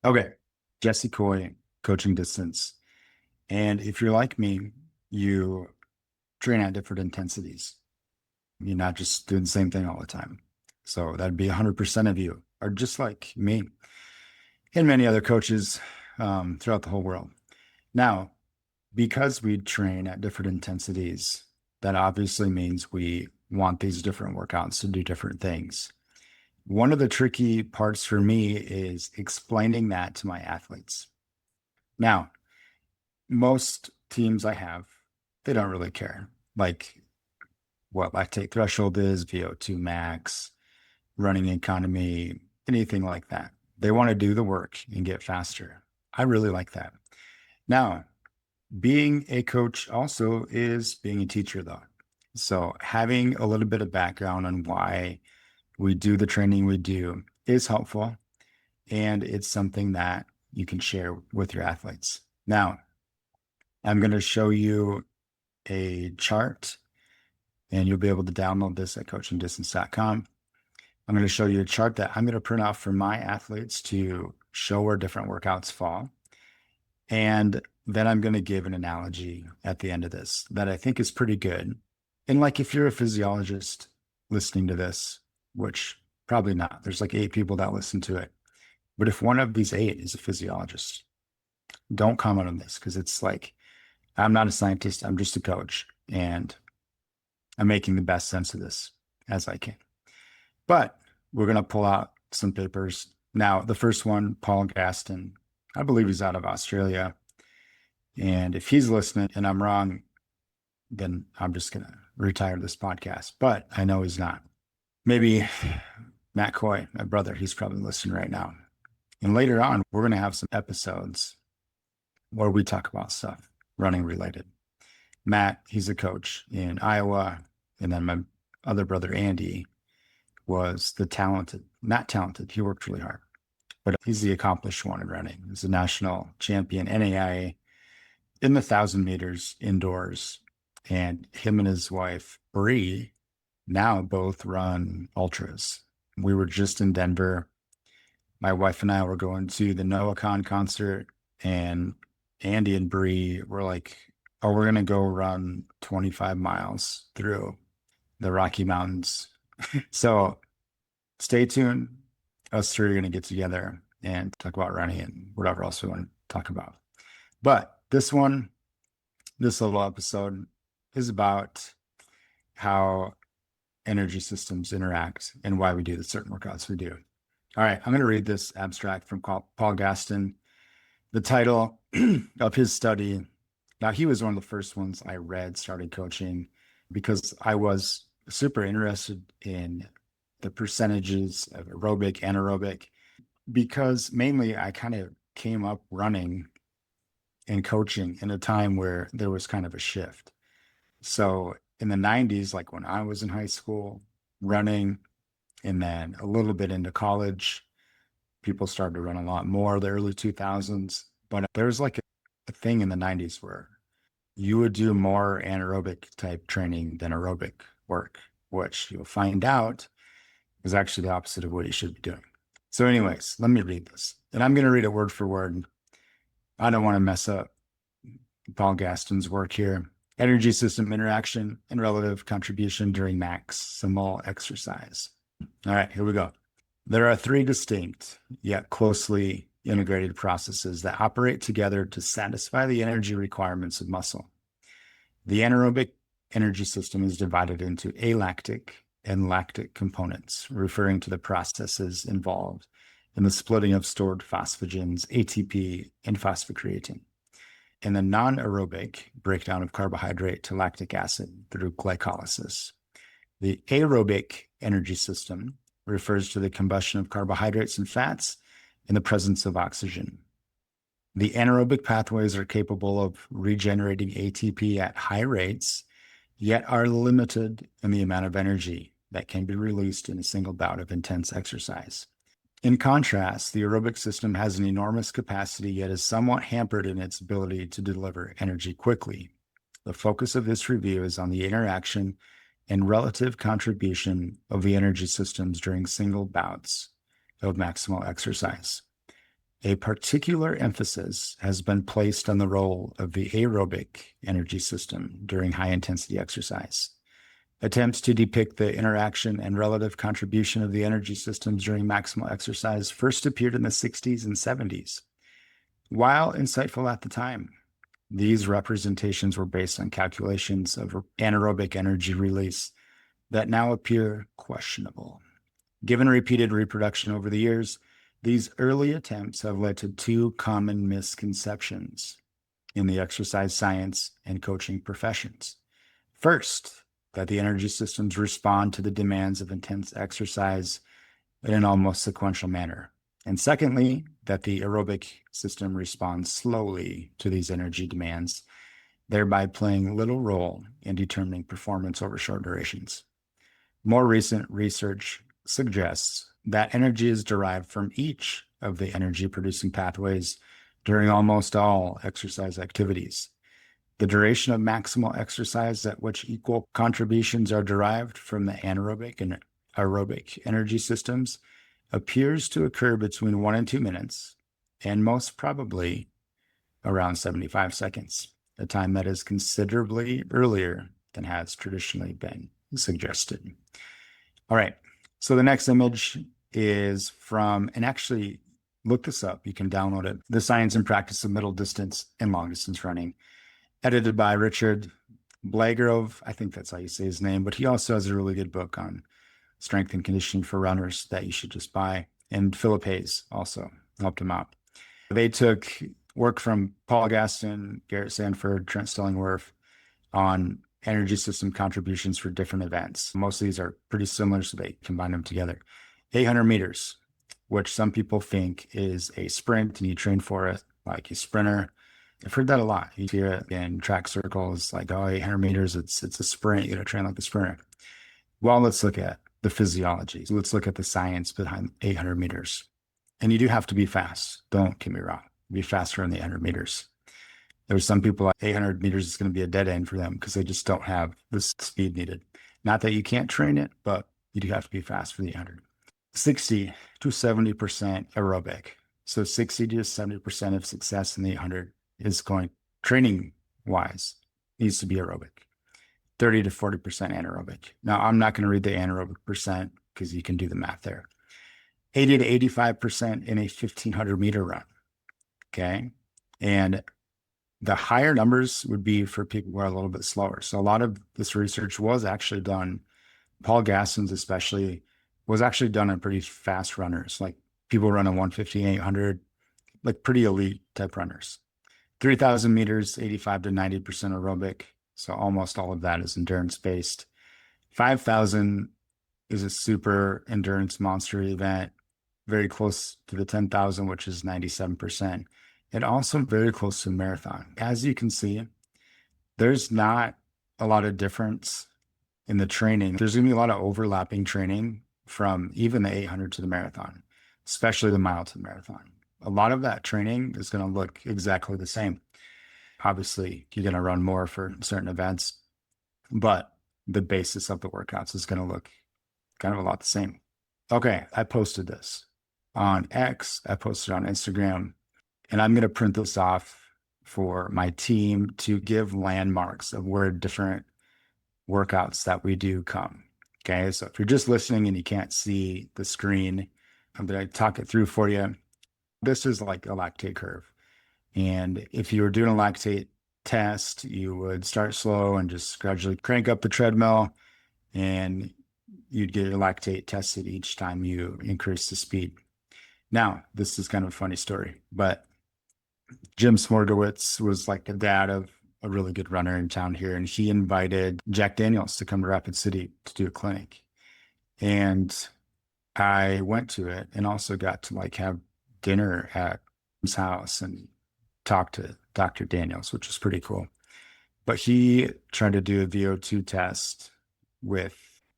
Okay, Jesse Coy, coaching distance. And if you're like me, you train at different intensities. You're not just doing the same thing all the time. So that'd be 100% of you are just like me and many other coaches throughout the whole world. Now, because we train at different intensities, that obviously means we want these different workouts to do different things. One of the tricky parts for me is explaining that to my athletes. Now, most teams I have, they don't really care. Like what lactate threshold is, VO2 max, running economy, anything like that. They want to do the work and get faster. I really like that. Now, being a coach also is being a teacher, though. So having a little bit of background on why we do the training we do is helpful. And it's something that you can share with your athletes. Now, I'm going to show you a chart, and you'll be able to download this at coachingdistance.com. I'm going to show you a chart that I'm going to print out for my athletes to show where different workouts fall. And then I'm going to give an analogy at the end of this that I think is pretty good. And like if you're a physiologist listening to this, which probably not, there's like 8 people that listen to it. But if one of these 8 is a physiologist, don't comment on this because it's like, I'm not a scientist, I'm just a coach. And I'm making the best sense of this as I can. But we're going to pull out some papers. Now, the first one, Paul Gaston, I believe he's out of Australia. And if he's listening and I'm wrong, then I'm just going to retire this podcast. But I know he's not. Maybe Matt Coy, my brother, he's probably listening right now. And later on, we're going to have some episodes where we talk about stuff running related. Matt, he's a coach in Iowa. And then my other brother, Andy, was the talented, not talented, he worked really hard, but he's the accomplished one in running. He's a national champion, NAIA, in the 1,000 meters indoors. And him and his wife, Bree, now both run ultras. We were just in Denver. My wife and I were going to the NoahCon concert, and Andy and Bree were like, oh, we're going to go run 25 miles through the Rocky Mountains. So stay tuned. Us three are going to get together and talk about running and whatever else we want to talk about. But this little episode is about how energy systems interact and why we do the certain workouts we do. All right, I'm going to read this abstract from Paul Gaston. The title of his study, now he was one of the first ones I read starting coaching because I was super interested in the percentages of aerobic, anaerobic, because mainly I kind of came up running and coaching in a time where there was kind of a shift. So in the 90s, like when I was in high school, running, and then a little bit into college, people started to run a lot more, the early 2000s. But there was like a thing in the 90s where you would do more anaerobic type training than aerobic work, which you'll find out is actually the opposite of what you should be doing. So anyways, let me read this. And I'm going to read it word for word. I don't want to mess up Paul Gaston's work here. Energy system interaction and relative contribution during maximal exercise. All right, here we go. There are 3 distinct yet closely integrated processes that operate together to satisfy the energy requirements of muscle. The anaerobic energy system is divided into alactic and lactic components, referring to the processes involved in the splitting of stored phosphagens, ATP, and phosphocreatine, and the non-aerobic breakdown of carbohydrate to lactic acid through glycolysis. The aerobic energy system refers to the combustion of carbohydrates and fats in the presence of oxygen. The anaerobic pathways are capable of regenerating ATP at high rates, yet are limited in the amount of energy that can be released in a single bout of intense exercise. In contrast, the aerobic system has an enormous capacity, yet is somewhat hampered in its ability to deliver energy quickly. The focus of this review is on the interaction and relative contribution of the energy systems during single bouts of maximal exercise. A particular emphasis has been placed on the role of the aerobic energy system during high intensity exercise. Attempts to depict the interaction and relative contribution of the energy systems during maximal exercise first appeared in the 60s and 70s. While insightful at the time, these representations were based on calculations of anaerobic energy release that now appear questionable. Given repeated reproduction over the years, these early attempts have led to two common misconceptions in the exercise science and coaching professions. First, that the energy systems respond to the demands of intense exercise in an almost sequential manner. And secondly, that the aerobic system responds slowly to these energy demands, thereby playing little role in determining performance over short durations. More recent research suggests that energy is derived from each of the energy-producing pathways during almost all exercise activities. The duration of maximal exercise at which equal contributions are derived from the anaerobic and aerobic energy systems appears to occur between 1 and 2 minutes, and most probably around 75 seconds, a time that is considerably earlier than has traditionally been suggested. All right, so the next image is from, and actually look this up, you can download it, The Science and Practice of Middle Distance and Long Distance Running, edited by Richard Blagrove. I think that's how you say his name, but he also has a really good book on strength and conditioning for runners that you should just buy. And Philip Hayes also helped him out. They took work from Paul Gaston, Garrett Sanford, Trent Stillingworth on energy system contributions for different events. Most of these are pretty similar, so they combine them together. 800 meters, which some people think is a sprint and you train for it like a sprinter. I've heard that a lot. You hear it in track circles, like, oh, 800 meters, it's a sprint. You got to train like a sprinter. Well, let's look at the physiology. So let's look at the science behind 800 meters. And you do have to be fast. Don't get me wrong. Be faster in the 800 meters. There's some people like 800 meters is going to be a dead end for them because they just don't have the speed needed. Not that you can't train it, but you do have to be fast for the 800. 60 to 70% aerobic. So 60 to 70% of success in the 800 is going, training wise, needs to be aerobic. 30 to 40% anaerobic. Now, I'm not going to read the anaerobic percent because you can do the math there. 80 to 85% in a 1500 meter run. Okay. And the higher numbers would be for people who are a little bit slower. So a lot of this research was actually done, Paul Gaston's especially, was actually done on pretty fast runners, like people running 150, 800, like pretty elite type runners. 3,000 meters, 85 to 90% aerobic. So almost all of that is endurance based. 5,000 is a super endurance monster event, very close to the 10,000, which is 97%. And also very close to marathon. As you can see, there's not a lot of difference in the training. There's going to be a lot of overlapping training from even the 800 to the marathon, especially the mile to the marathon. A lot of that training is going to look exactly the same. Obviously, you're going to run more for certain events, but the basis of the workouts is going to look kind of a lot the same. Okay, I posted this on X. I posted on Instagram, and I'm going to print this off for my team to give landmarks of where different workouts that we do come. Okay, so if you're just listening and you can't see the screen, I'm going to talk it through for you. This is like a lactate curve. And if you were doing a lactate test, you would start slow and just gradually crank up the treadmill, and you'd get your lactate tested each time you increase the speed. Now, this is kind of a funny story, but Jim Smorgowitz was like the dad of a really good runner in town here, and he invited Jack Daniels to come to Rapid City to do a clinic. And I went to it and also got to like have dinner at his house and talk to Dr. Daniels, which was pretty cool. But he tried to do a VO2 test with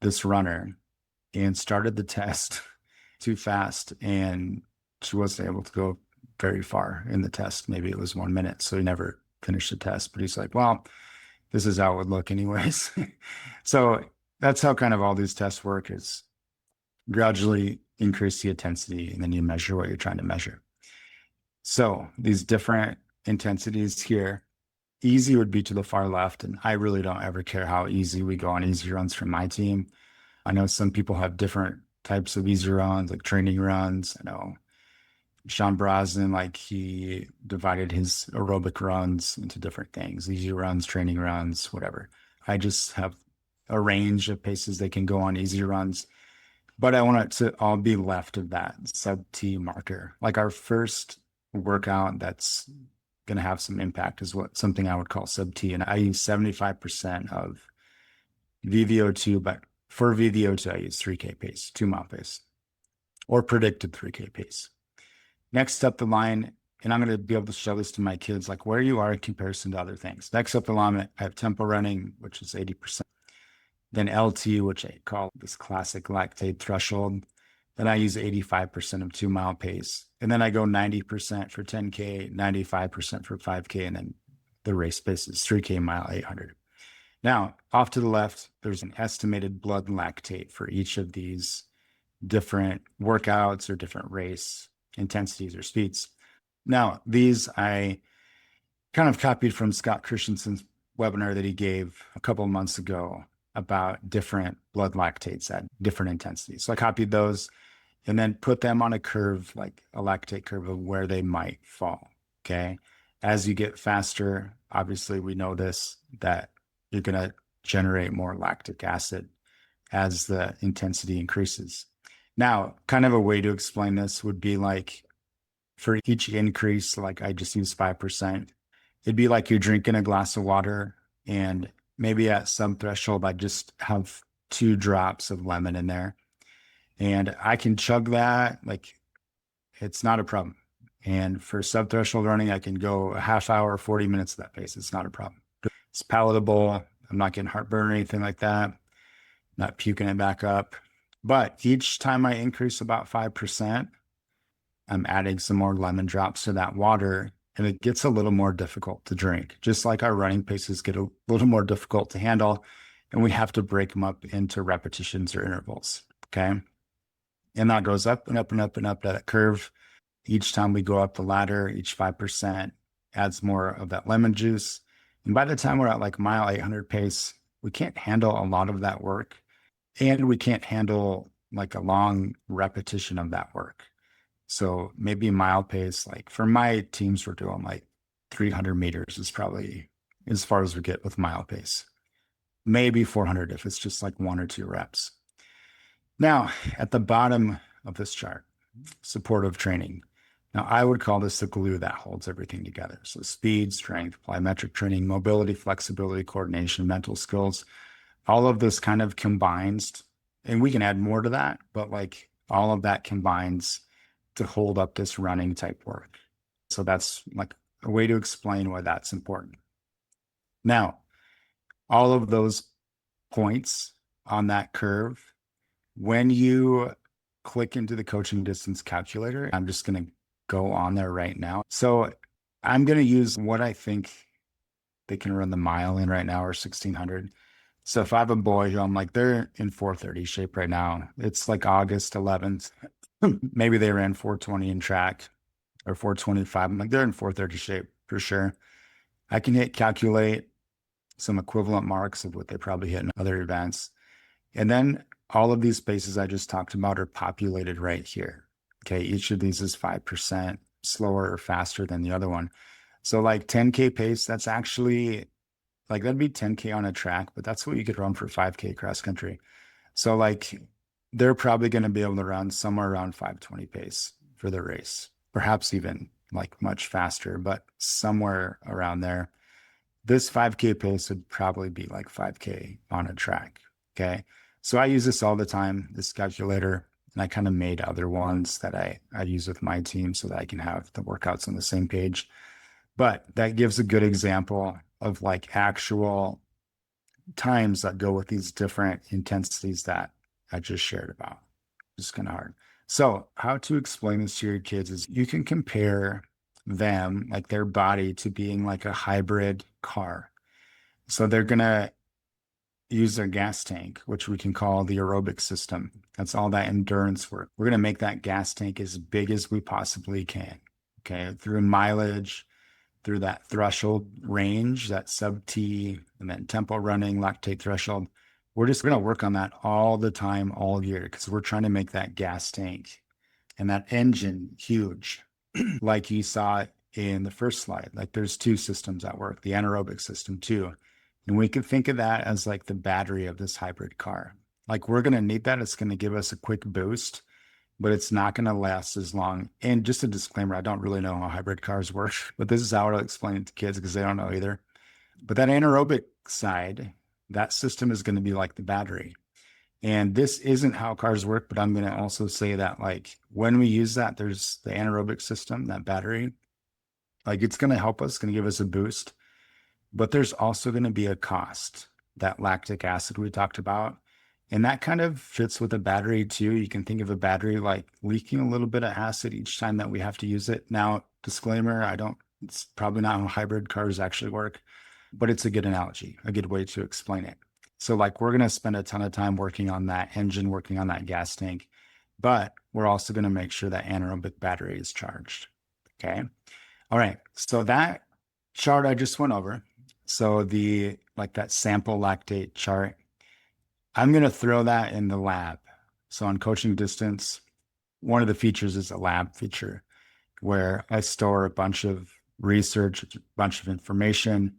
this runner and started the test too fast, and she wasn't able to go very far in the test. Maybe it was 1 minute, so he never finished the test. But he's like, well, this is how it would look anyways. So that's how kind of all these tests work, is gradually increase the intensity and then you measure what you're trying to measure. So these different intensities here, easy would be to the far left. And I really don't ever care how easy we go on easy runs from my team. I know some people have different types of easy runs, like training runs. I know Sean Brosnan, like he divided his aerobic runs into different things, easy runs, training runs, whatever. I just have a range of paces they can go on easy runs, but I want it to all be left of that sub T marker. Like our first workout that's going to have some impact is what something I would call sub T. And I use 75% of VVO2, but for VVO2, I use 3K pace, 2 mile pace, or predicted 3K pace. Next up the line, and I'm going to be able to show this to my kids, like where you are in comparison to other things. Next up the line, I have tempo running, which is 80%. Then LT, which I call this classic lactate threshold. Then I use 85% of 2 mile pace. And then I go 90% for 10K, 95% for 5K, and then the race pace is 3K mile, 800. Now, off to the left, there's an estimated blood lactate for each of these different workouts or different race intensities or speeds. Now, these I kind of copied from Scott Christensen's webinar that he gave a couple of months ago about different blood lactates at different intensities. So I copied those and then put them on a curve, like a lactate curve of where they might fall. Okay. As you get faster, obviously we know this, that you're going to generate more lactic acid as the intensity increases. Now, kind of a way to explain this would be like for each increase, like I just use 5%, it'd be like you're drinking a glass of water and maybe at some threshold, I just have 2 drops of lemon in there and I can chug that. Like it's not a problem. And for sub threshold running, I can go a half hour, 40 minutes at that pace. It's not a problem. It's palatable. I'm not getting heartburn or anything like that. Not puking it back up. But each time I increase about 5%, I'm adding some more lemon drops to that water and it gets a little more difficult to drink, just like our running paces get a little more difficult to handle. And we have to break them up into repetitions or intervals. Okay. And that goes up and up and up and up that curve. Each time we go up the ladder, each 5% adds more of that lemon juice. And by the time we're at like mile 800 pace, we can't handle a lot of that work. And we can't handle like a long repetition of that work. So maybe mile pace, like for my teams, we're doing like 300 meters is probably as far as we get with mile pace. Maybe 400 if it's just like 1 or 2 reps. Now, at the bottom of this chart, supportive training. Now, I would call this the glue that holds everything together. So speed, strength, plyometric training, mobility, flexibility, coordination, mental skills, all of this kind of combines, and we can add more to that, but like all of that combines to hold up this running type work. So that's like a way to explain why that's important. Now, all of those points on that curve, when you click into the coaching distance calculator, I'm just going to go on there right now. So I'm going to use what I think they can run the mile in right now, or 1600. So if I have a boy who I'm like, they're in 430 shape right now. It's like August 11th. Maybe they ran 420 in track or 425. I'm like, they're in 430 shape for sure. I can hit calculate some equivalent marks of what they probably hit in other events. And then all of these spaces I just talked about are populated right here. Okay. Each of these is 5% slower or faster than the other one. So like 10K pace, that's actually like, that'd be 10K on a track, but that's what you could run for 5K cross country. So like they're probably going to be able to run somewhere around 520 pace for the race, perhaps even like much faster, but somewhere around there. This 5K pace would probably be like 5K on a track. Okay. So I use this all the time, this calculator, and I kind of made other ones that I use with my team so that I can have the workouts on the same page. But that gives a good example of like actual times that go with these different intensities that I just shared about. It's kind of hard. So how to explain this to your kids is you can compare them, like their body, to being like a hybrid car. So they're going to use their gas tank, which we can call the aerobic system. That's all that endurance work. We're going to make that gas tank as big as we possibly can. okay, through mileage, through that threshold range, that sub T, and then tempo running, lactate threshold. We're just going to work on that all the time, all year, because we're trying to make that gas tank and that engine huge, like you saw in the first slide. Like there's two systems at work, the anaerobic system too. And we can think of that as like the battery of this hybrid car. Like we're going to need that. It's going to give us a quick boost, but it's not going to last as long. And just a disclaimer, I don't really know how hybrid cars work, but this is how I'll explain it to kids because they don't know either. But that anaerobic side, that system is going to be like the battery. And this isn't how cars work, but I'm going to also say that like when we use that, there's the anaerobic system, that battery, like it's going to help us, going to give us a boost, but there's also going to be a cost, that lactic acid we talked about. And that kind of fits with a battery too. You can think of a battery like leaking a little bit of acid each time that we have to use it. Now, disclaimer, it's probably not how hybrid cars actually work, but it's a good analogy, a good way to explain it. So like we're going to spend a ton of time working on that engine, working on that gas tank, but we're also going to make sure that anaerobic battery is charged. Okay. All right. So that chart I just went over. So like that sample lactate chart, I'm going to throw that in the lab. So on coaching distance, one of the features is a lab feature where I store a bunch of research, a bunch of information,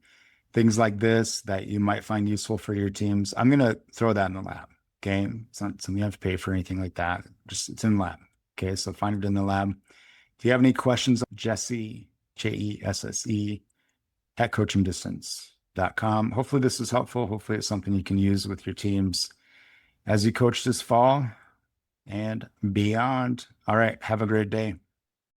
things like this that you might find useful for your teams. I'm going to throw that in the lab. Okay. It's not something you have to pay for, anything like that. Just it's in the lab. Okay. So find it in the lab. If you have any questions, Jesse, Jesse, at coachingdistance.com. Hopefully this is helpful. Hopefully it's something you can use with your teams as you coach this fall and beyond. All right. Have a great day.